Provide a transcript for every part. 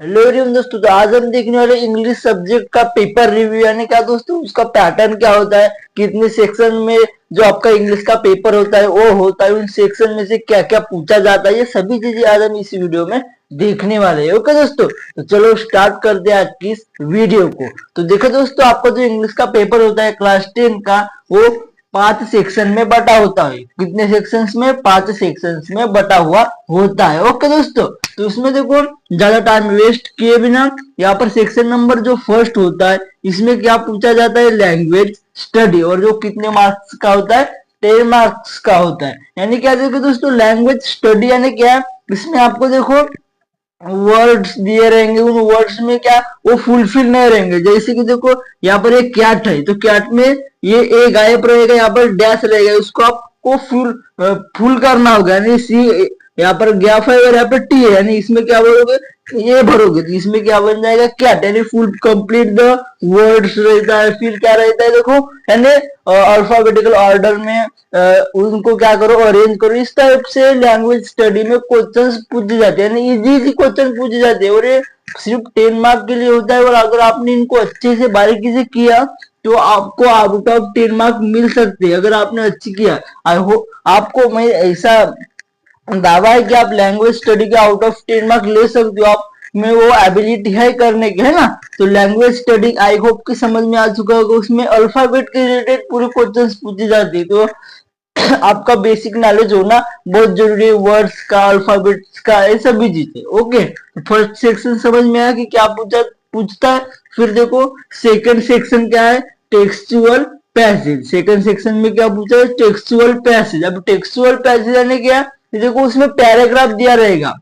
Hello everyone दोस्तों, तो आज हम देखने वाले इंग्लिश सब्जेक्ट का पेपर रिव्यू। यानी क्या दोस्तों, उसका पैटर्न क्या होता है, कितने सेक्शन में जो आपका इंग्लिश का पेपर होता है वो होता है, उन सेक्शन में से क्या क्या पूछा जाता है, ये सभी चीजें आज हम इस वीडियो में देखने वाले हैं। ओके दोस्तों, तो चलो स्टार्ट करते हैं आज की इस वीडियो को। तो देखो दोस्तों, आपका जो इंग्लिश का पेपर होता है क्लास 10 का, वो 5 सेक्शन में बटा होता है। कितने सेक्शंस में? 5 सेक्शंस में बटा हुआ होता है। ओके दोस्तों, तो इसमें देखो ज्यादा टाइम वेस्ट किए बिना यहाँ पर सेक्शन नंबर जो फर्स्ट होता है, इसमें क्या पूछा जाता है? Language study. और जो कितने मार्क्स का होता है? 10 मार्क्स का होता है। यानी क्या देखो दोस्तों, लैंग्वेज स्टडी यानी क्या है, इसमें आपको देखो वर्ड्स दिए रहेंगे, उन वर्ड्स में क्या वो फुलफिल नहीं रहेंगे। जैसे कि देखो यहाँ पर एक कैट है, तो कैट में ये ए गायब रहेगा, यहाँ पर डैश रहेगा, उसको आपको फुल करना होगा। यानी सी यहाँ पर गैप है और यहाँ पर टी है, यानी इसमें क्या बोलोगे? ये भरोगे तो इसमें क्या बन जाएगा? कैट। यानी फुल कंप्लीट द वर्ड्स रहता है। फिर क्या रहता है देखो, यानी अल्फाबेटिकल ऑर्डर में उनको क्या करो? अरेंज करो। इस टाइप से लैंग्वेज स्टडी में क्वेश्चंस पूछे जाते हैं, यानी इजी इजी क्वेश्चन पूछे जाते हैं, और ये सिर्फ 10 मार्क के लिए होता है। और अगर आपने इनको अच्छे से बारीकी से किया तो आपको आउट ऑफ 10 मार्क मिल सकते हैं, अगर आपने अच्छी किया। आई होप आपको, मैं ऐसा दावा है कि आप लैंग्वेज स्टडी के आउट ऑफ 10 मार्क ले सकते हो। आप में वो एबिलिटी है करने की, है ना। तो लैंग्वेज स्टडी आई होप की समझ में आ चुका होगा। उसमें अल्फाबेट के रिलेटेड पूरे क्वेश्चंस पूछे जाते हैं, तो आपका बेसिक नॉलेज होना बहुत जरूरी है, वर्ड्स का, अल्फाबेट्स का, ये सभी चीजें। ओके, फर्स्ट सेक्शन समझ में आया कि क्या पूछता है। फिर देखो सेकंड सेक्शन क्या है? Textual passage. सेकंड सेक्शन में क्या पूछा है? Textual passage. अब टेक्सचुअल पैसेज यानी क्या? देखो उसमें पैराग्राफ दिया रहेगा।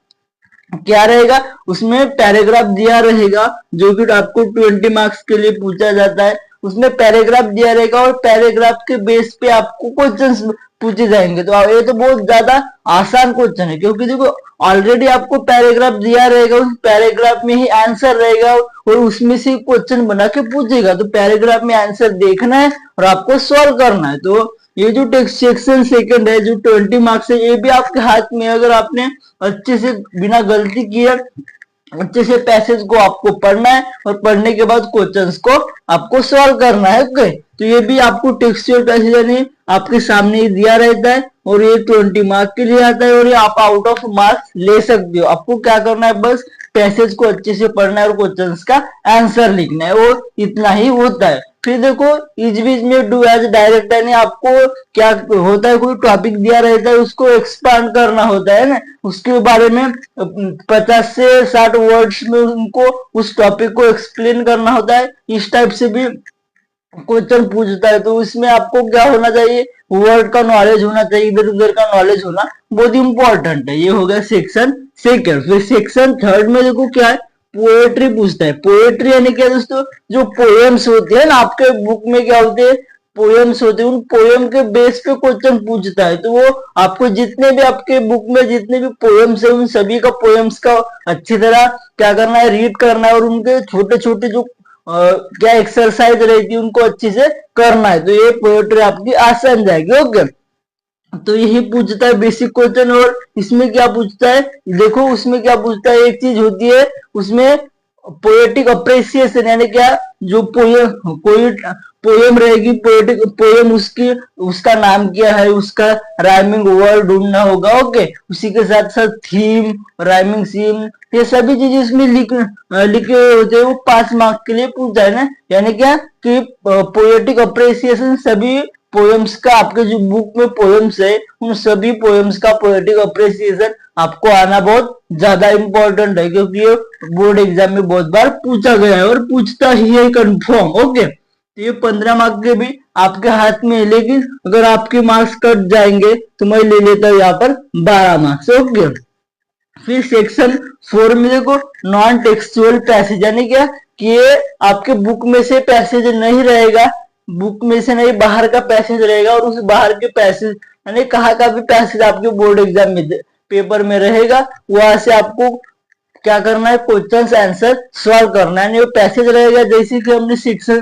क्या रहेगा उसमें? पैराग्राफ दिया रहेगा, जो कि आपको 20 मार्क्स के लिए पूछा जाता है। उसमें पैराग्राफ दिया रहेगा और पैराग्राफ के बेस पे आपको क्वेश्चंस पूछे जाएंगे। तो ये तो बहुत ज्यादा आसान क्वेश्चन है, क्योंकि देखो ऑलरेडी आपको पैराग्राफ दिया रहेगा, उस पैराग्राफ में ही आंसर रहेगा और उसमें से क्वेश्चन बना के पूछेगा। तो पैराग्राफ में आंसर देखना है और आपको सॉल्व करना है। तो ये जो टेक्स्ट सेक्शन सेकंड है, जो 20 मार्क्स है, ये भी आपके हाथ में। अगर आपने अच्छे से बिना गलती किए अच्छे से पैसेज को आपको पढ़ना है और पढ़ने के बाद क्वेश्चंस को आपको सॉल्व करना है। ओके, तो ये भी आपको टेक्सचुअल पैसेज यानी आपके सामने ही दिया रहता है, और ये 20 मार्क के लिए आता है, और ये आप आउट ऑफ मार्क्स ले सकते हो। आपको क्या करना है? बस पैसेज को अच्छे से पढ़ना है और क्वेश्चंस का आंसर लिखना है, और इतना ही होता है। फिर देखो इस बीच में डू एज डायरेक्ट, यानी आपको क्या होता है? कोई टॉपिक दिया रहता है, उसको एक्सपांड करना होता है ना, उसके बारे में 50 से 60 वर्ड्स में उनको उस टॉपिक को एक्सप्लेन करना होता है। इस टाइप से भी क्वेश्चन पूछता है। तो इसमें आपको क्या होना चाहिए? वर्ड का नॉलेज होना चाहिए, इधर उधर का नॉलेज होना बहुत इंपॉर्टेंट है। ये हो गया सेक्शन सेकंड। फिर सेक्शन थर्ड में देखो क्या है? पोएट्री पूछता है। पोएट्री यानी क्या दोस्तों? जो पोएम्स होते हैं ना, आपके बुक में क्या होते हैं? पोएम्स होते हैं। उन पोएम के बेस पे क्वेश्चन पूछता है। तो वो आपको जितने भी आपके बुक में जितने भी पोएम्स है, उन सभी का पोएम्स का अच्छी तरह क्या करना है? रीड करना है, और उनके छोटे छोटे जो क्या एक्सरसाइज रहती है उनको अच्छे से करना है। तो ये पोएट्री आपकी आसान जाएगी। ओके, तो यही पूछता है बेसिक क्वेश्चन। और इसमें क्या पूछता है? देखो उसमें क्या पूछता है, एक चीज होती है उसमें पोएटिक अप्रिसिएशन, यानी क्या? जो पोएम, कोई पोएम रहेगी, पोएटिक पोएम, उसकी उसका नाम क्या है, उसका राइमिंग वर्ड ढूंढना होगा। ओके, उसी के साथ साथ थीम, राइमिंग सीम, ये सभी चीजें इसमें लिखे होते हैं। वो 5 मार्क के लिए पूछा है ना। यानी क्या कि पोएटिक अप्रिसिएशन, सभी पोएम्स का, आपके जो बुक में पोएम्स है उन सभी पोएम्स का पोएटिक अप्रिसिएशन आपको आना बहुत ज्यादा इंपॉर्टेंट है, क्योंकि ये बोर्ड एग्जाम में बहुत बार पूछा गया है और पूछता ही है कंफर्म। ओके, तो ये 15 मार्क के भी आपके हाथ में है, लेकिन अगर आपके मार्क्स कट जाएंगे तो मैं ले लेता हूँ यहाँ पर 12 मार्क्स। ओके, फिर सेक्शन 4 में देखो नॉन टेक्सचुअल पैसेज, यानी क्या कि ये आपके बुक में से पैसेज नहीं रहेगा, बुक में से नहीं बाहर का पैसेज रहेगा, और उस बाहर के पैसेज यानी कहाँ का भी पैसेज आपके बोर्ड एग्जाम में पेपर में रहेगा, वहां से आपको क्या करना है? क्वेश्चन आंसर सॉल्व करना है। वो पैसेज रहेगा, जैसे कि हमने सेक्शन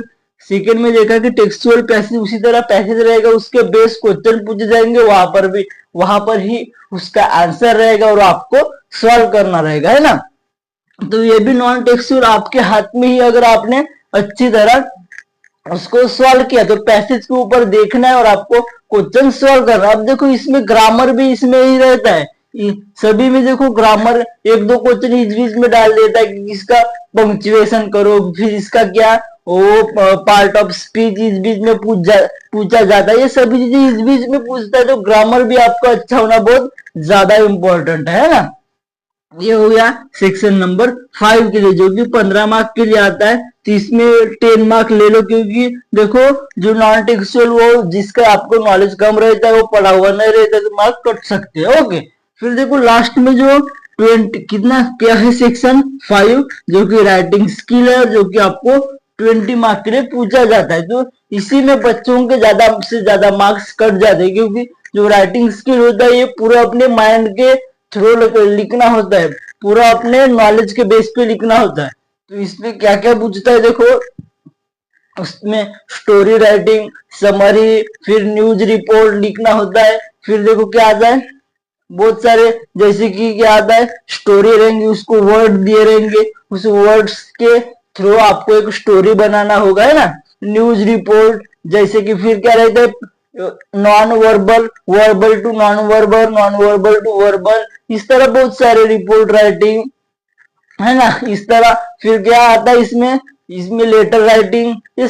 सेकेंड में देखा कि टेक्सचुअल पैसेज, उसी तरह पैसेज रहेगा, उसके बेस क्वेश्चन पूछे जाएंगे, वहां पर ही उसका आंसर रहेगा और आपको सॉल्व करना रहेगा, है ना। तो ये भी नॉन टेक्सचुअल आपके हाथ में ही, अगर आपने अच्छी तरह उसको सॉल्व किया तो पैसेज के ऊपर देखना है और आपको क्वेश्चन सॉल्व करना है। अब देखो इसमें ग्रामर भी इसमें ही रहता है, सभी में देखो ग्रामर एक दो क्वेश्चन इस बीच में डाल देता है कि इसका पंक्चुएशन करो, फिर इसका क्या वो पार्ट ऑफ स्पीच इस बीच में पूछा जाता है, ये सभी चीजें इस बीच में पूछता है। तो ग्रामर भी आपका अच्छा होना बहुत ज्यादा इंपॉर्टेंट है ना। ये हो गया सेक्शन नंबर 5 के लिए, जो कि 15 मार्क के लिए आता है। तो इसमें 10 मार्क ले लो, क्योंकि देखो जो नॉन टेक्सुअल वो जिसका आपको नॉलेज कम रहता है वो पढ़ा हुआ नहीं रहता, तो मार्क कट सकते हैं। ओके, फिर देखो लास्ट में जो 20 कितना क्या है सेक्शन 5, जो कि राइटिंग स्किल है, जो कि आपको 20 मार्क के लिए पूछा जाता है। तो इसी में बच्चों के ज्यादा से ज्यादा मार्क्स कट जाते हैं, क्योंकि जो राइटिंग स्किल होता है ये पूरा अपने माइंड के थ्रू लिखना होता है, पूरा अपने नॉलेज के बेस पे लिखना होता है। तो इसमें क्या क्या पूछता है देखो, उसमें स्टोरी राइटिंग, समरी, फिर न्यूज रिपोर्ट लिखना होता है। फिर देखो क्या आता है, बहुत सारे, जैसे कि क्या आता है, स्टोरी रहेंगे, उसको वर्ड दिए रहेंगे, उस वर्ड्स के थ्रू आपको एक स्टोरी बनाना होगा, है ना। न्यूज रिपोर्ट, जैसे कि फिर क्या रहता है, non verbal, verbal to non verbal, non verbal to verbal, इस तरह बहुत सारे रिपोर्ट राइटिंग, है ना, इस तरह। फिर क्या आता है इसमें, इसमें लेटर राइटिंग, ये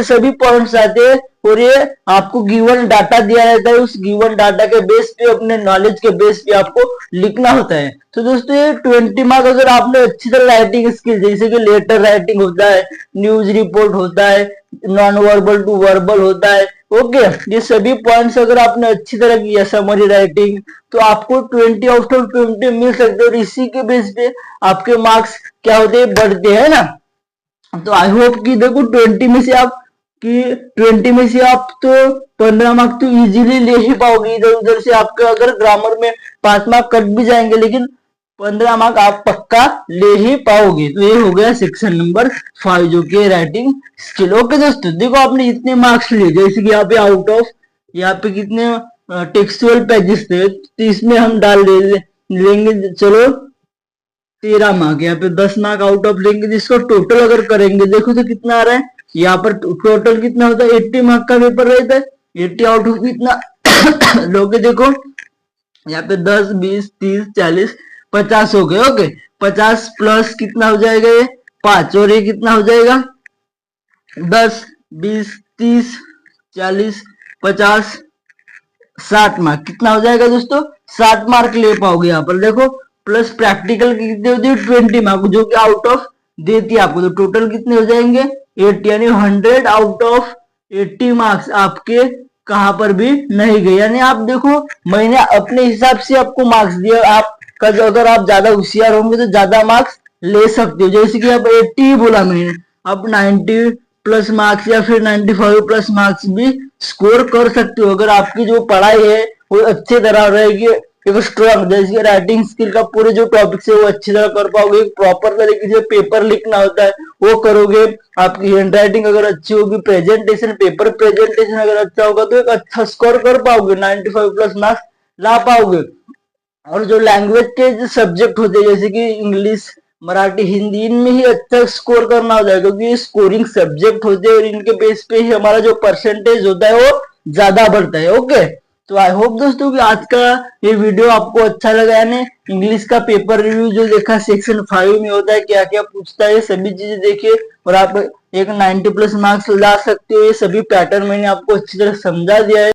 सभी पॉइंट्स आते हैं। और ये आपको गिवन डाटा दिया रहता है, उस गिवन डाटा के बेस पे, अपने नॉलेज के बेस पे आपको लिखना होता है। तो दोस्तों ये 20 मार्क अगर आपने अच्छी तरह राइटिंग स्किल, जैसे कि लेटर राइटिंग होता है, न्यूज रिपोर्ट होता है, नॉन वर्बल टू वर्बल होता है, ओके, ये सभी पॉइंट्स अगर आपने अच्छी तरह किया, समरी राइटिंग, तो आपको 20 आउट ऑफ 20 मिल सकते हैं। और इसी के बेस पे आपके मार्क्स क्या होते हैं, बढ़ते हैं ना। तो आई होप कि देखो 20 में से आप तो 15 मार्क तो इजीली ले ही पाओगे। इधर उधर से आपके अगर ग्रामर में 5 मार्क कट भी जाएंगे, लेकिन 15 मार्क आप पक्का ले ही पाओगे। तो ये हो गया सेक्शन नंबर 5, जो कि राइटिंग स्किल। ओके दोस्तों, देखो आपने इतने मार्क्स लिए, जैसे कि यहाँ पे आउट ऑफ, यहाँ पे कितने टेक्सचुअल पेजेस थे, तो इसमें हम डाल लेंगे, चलो 13 मार्क, यहाँ पे 10 मार्क आउट ऑफ लेंगे, जिसको टोटल अगर करेंगे देखो तो कितना आ रहा है, यहाँ पर टोटल कितना होता है, 80 मार्क का पेपर रहता है। 80 आउट ऑफ कितना लोगे, देखो यहाँ पे 10, 20, 30, 40, 50 हो गए। ओके, 50 प्लस कितना हो जाएगा, ये 5, और ये कितना हो जाएगा, 10, 20, 30, 40, 50, 60 मार्क, कितना हो जाएगा दोस्तों, 60 मार्क ले पाओगे यहाँ पर। देखो प्लस प्रैक्टिकल की कितने होती है, 20 मार्क, जो कि आउट ऑफ देती है आपको। तो टोटल कितने हो जाएंगे, 80, यानी 100 आउट ऑफ 80 मार्क्स आपके कहां पर भी नहीं गए। यानी आप देखो, मैंने अपने हिसाब से आपको मार्क्स दिया, आप अगर आप ज्यादा होशियार होंगे तो ज्यादा मार्क्स ले सकते हो। जैसे कि अब 80 ही बोला मैंने, अब 90 प्लस मार्क्स या फिर 95 प्लस मार्क्स भी स्कोर कर सकते हो, अगर आपकी जो पढ़ाई है वो अच्छी तरह रहेगी, एक स्ट्रॉन्ग, जैसे राइटिंग स्किल का पूरे जो टॉपिक्स है वो अच्छी तरह कर पाओगे। प्रॉपर तरीके से पेपर लिखना होता है वो करोगे, आपकी हैंड राइटिंग अगर अच्छी होगी, प्रेजेंटेशन, पेपर प्रेजेंटेशन अगर अच्छा होगा, तो एक अच्छा स्कोर कर पाओगे, 95 प्लस मार्क्स ला पाओगे। और जो लैंग्वेज के जो सब्जेक्ट होते हैं, जैसे कि इंग्लिश, मराठी, हिंदी, इनमें ही अच्छा स्कोर करना होता है, क्योंकि ये स्कोरिंग सब्जेक्ट होते हैं और इनके बेस पे ही हमारा जो परसेंटेज होता है वो ज्यादा बढ़ता है। ओके, तो आई होप दोस्तों कि आज का ये वीडियो आपको अच्छा लगा। यानी इंग्लिश का पेपर रिव्यू जो देखा सेक्शन 5 में होता है, क्या क्या पूछता है, सभी चीजें देखिए और आप एक 90 प्लस मार्क्स ला सकते हो। ये सभी पैटर्न मैंने आपको अच्छी तरह समझा दिया है।